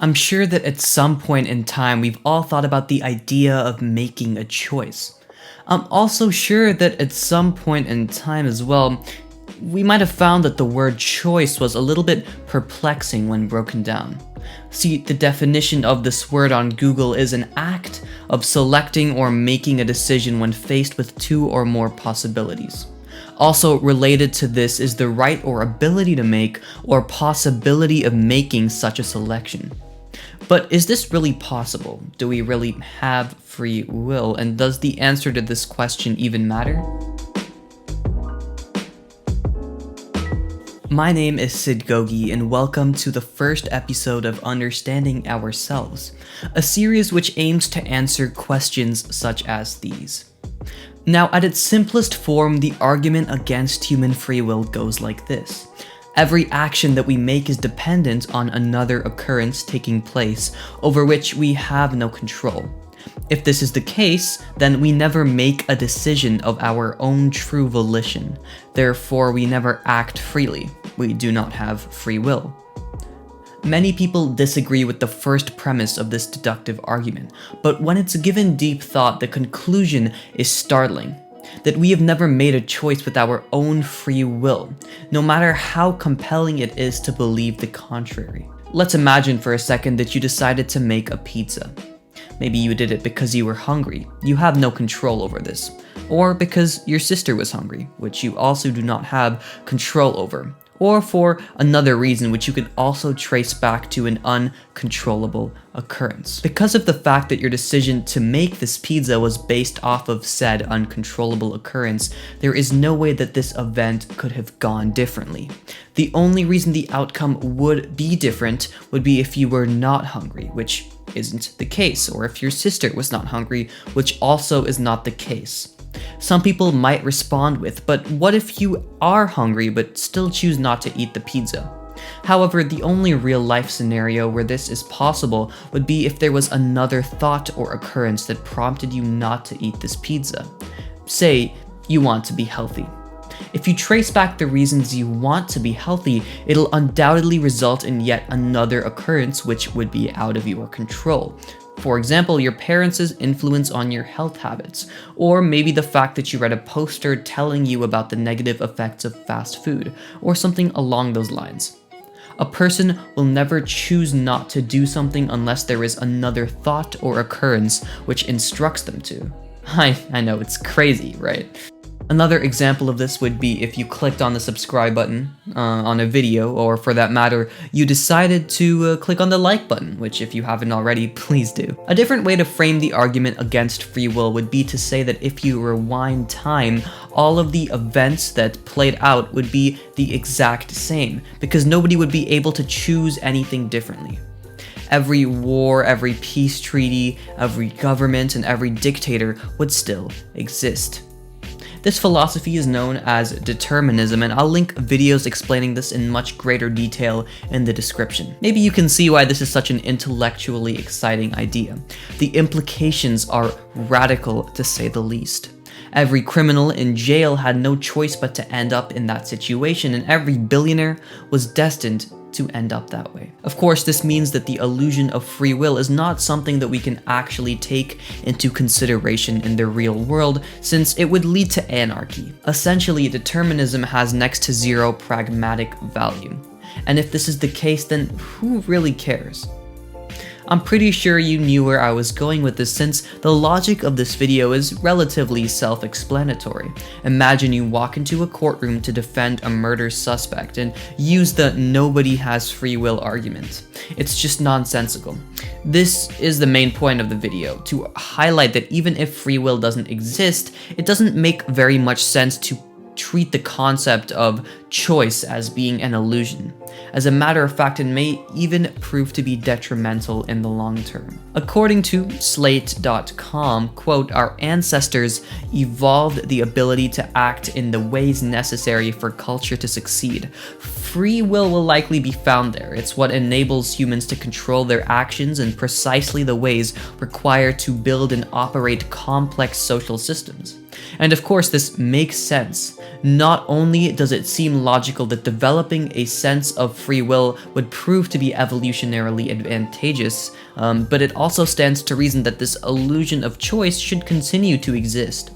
I'm sure that at some point in time we've all thought about the idea of making a choice. I'm also sure that at some point in time as well, we might have found that the word choice was a little bit perplexing when broken down. See, the definition of this word on Google is an act of selecting or making a decision when faced with two or more possibilities. Also related to this is the right or ability to make or possibility of making such a selection. But is this really possible? Do we really have free will? And does the answer to this question even matter? My name is Sid Gogi, and welcome to the first episode of Understanding Ourselves, a series which aims to answer questions such as these. Now, at its simplest form, the argument against human free will goes like this. Every action that we make is dependent on another occurrence taking place, over which we have no control. If this is the case, then we never make a decision of our own true volition. Therefore, we never act freely. We do not have free will. Many people disagree with the first premise of this deductive argument, but when it's given deep thought, the conclusion is startling. That we have never made a choice with our own free will, no matter how compelling it is to believe the contrary. Let's imagine for a second that you decided to make a pizza. Maybe you did it because you were hungry. You have no control over this. Or because your sister was hungry, which you also do not have control over. Or for another reason which you can also trace back to an uncontrollable occurrence. Because of the fact that your decision to make this pizza was based off of said uncontrollable occurrence, there is no way that this event could have gone differently. The only reason the outcome would be different would be if you were not hungry, which isn't the case, or if your sister was not hungry, which also is not the case. Some people might respond with, but what if you are hungry but still choose not to eat the pizza? However, the only real life scenario where this is possible would be if there was another thought or occurrence that prompted you not to eat this pizza. Say, you want to be healthy. If you trace back the reasons you want to be healthy, it'll undoubtedly result in yet another occurrence which would be out of your control. For example, your parents' influence on your health habits, or maybe the fact that you read a poster telling you about the negative effects of fast food, or something along those lines. A person will never choose not to do something unless there is another thought or occurrence which instructs them to. I know, it's crazy, right? Another example of this would be if you clicked on the subscribe button on a video, or for that matter, you decided to click on the like button, which if you haven't already, please do. A different way to frame the argument against free will would be to say that if you rewind time, all of the events that played out would be the exact same, because nobody would be able to choose anything differently. Every war, every peace treaty, every government, and every dictator would still exist. This philosophy is known as determinism, and I'll link videos explaining this in much greater detail in the description. Maybe you can see why this is such an intellectually exciting idea. The implications are radical, to say the least. Every criminal in jail had no choice but to end up in that situation, and every billionaire was destined to end up that way. Of course, this means that the illusion of free will is not something that we can actually take into consideration in the real world, since it would lead to anarchy. Essentially, determinism has next to zero pragmatic value. And if this is the case, then who really cares? I'm pretty sure you knew where I was going with this, since the logic of this video is relatively self-explanatory. Imagine you walk into a courtroom to defend a murder suspect and use the nobody has free will argument. It's just nonsensical. This is the main point of the video, to highlight that even if free will doesn't exist, it doesn't make very much sense to treat the concept of choice as being an illusion. As a matter of fact, it may even prove to be detrimental in the long term. According to Slate.com, quote, "Our ancestors evolved the ability to act in the ways necessary for culture to succeed. Free will likely be found there. It's what enables humans to control their actions in precisely the ways required to build and operate complex social systems." And of course, this makes sense. Not only does it seem logical that developing a sense of free will would prove to be evolutionarily advantageous, but it also stands to reason that this illusion of choice should continue to exist.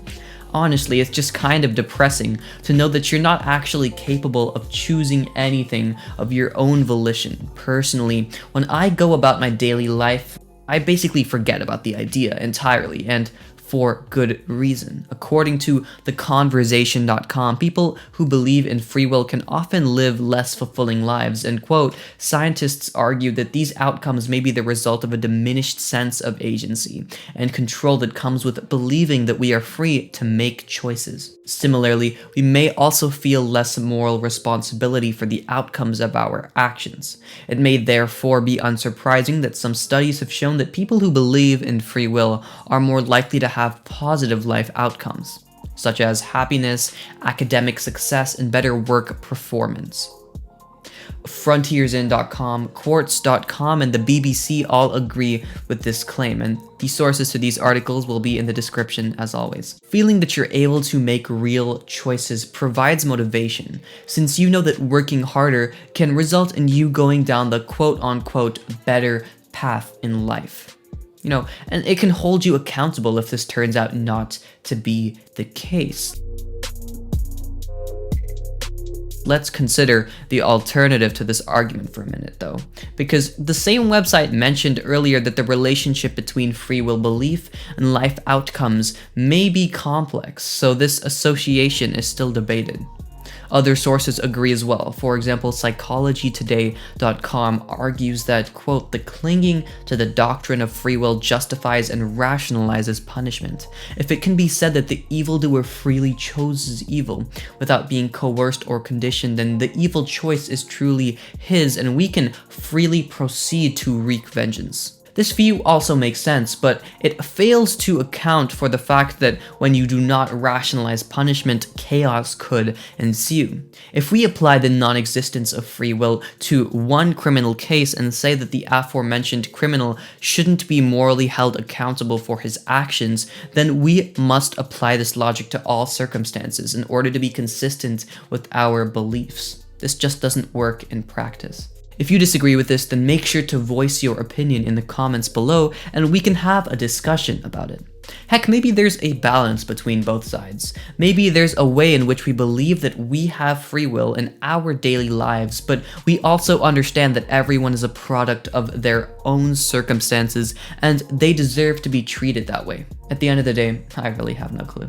Honestly, it's just kind of depressing to know that you're not actually capable of choosing anything of your own volition. Personally, when I go about my daily life, I basically forget about the idea entirely, and for good reason. According to theconversation.com, people who believe in free will can often live less fulfilling lives, and quote, scientists argue that these outcomes may be the result of a diminished sense of agency and control that comes with believing that we are free to make choices. Similarly, we may also feel less moral responsibility for the outcomes of our actions. It may therefore be unsurprising that some studies have shown that people who believe in free will are more likely to have positive life outcomes, such as happiness, academic success, and better work performance. Frontiersin.com, Quartz.com, and the BBC all agree with this claim, and the sources to these articles will be in the description as always. Feeling that you're able to make real choices provides motivation, since you know that working harder can result in you going down the quote-unquote better path in life. And it can hold you accountable if this turns out not to be the case. Let's consider the alternative to this argument for a minute though, because the same website mentioned earlier that the relationship between free will belief and life outcomes may be complex, so this association is still debated. Other sources agree as well. For example, psychologytoday.com argues that, quote, the clinging to the doctrine of free will justifies and rationalizes punishment. If it can be said that the evildoer freely chooses evil without being coerced or conditioned, then the evil choice is truly his, and we can freely proceed to wreak vengeance. This view also makes sense, but it fails to account for the fact that when you do not rationalize punishment, chaos could ensue. If we apply the non-existence of free will to one criminal case and say that the aforementioned criminal shouldn't be morally held accountable for his actions, then we must apply this logic to all circumstances in order to be consistent with our beliefs. This just doesn't work in practice. If you disagree with this, then make sure to voice your opinion in the comments below and we can have a discussion about it. Heck, maybe there's a balance between both sides. Maybe there's a way in which we believe that we have free will in our daily lives, but we also understand that everyone is a product of their own circumstances and they deserve to be treated that way. At the end of the day, I really have no clue.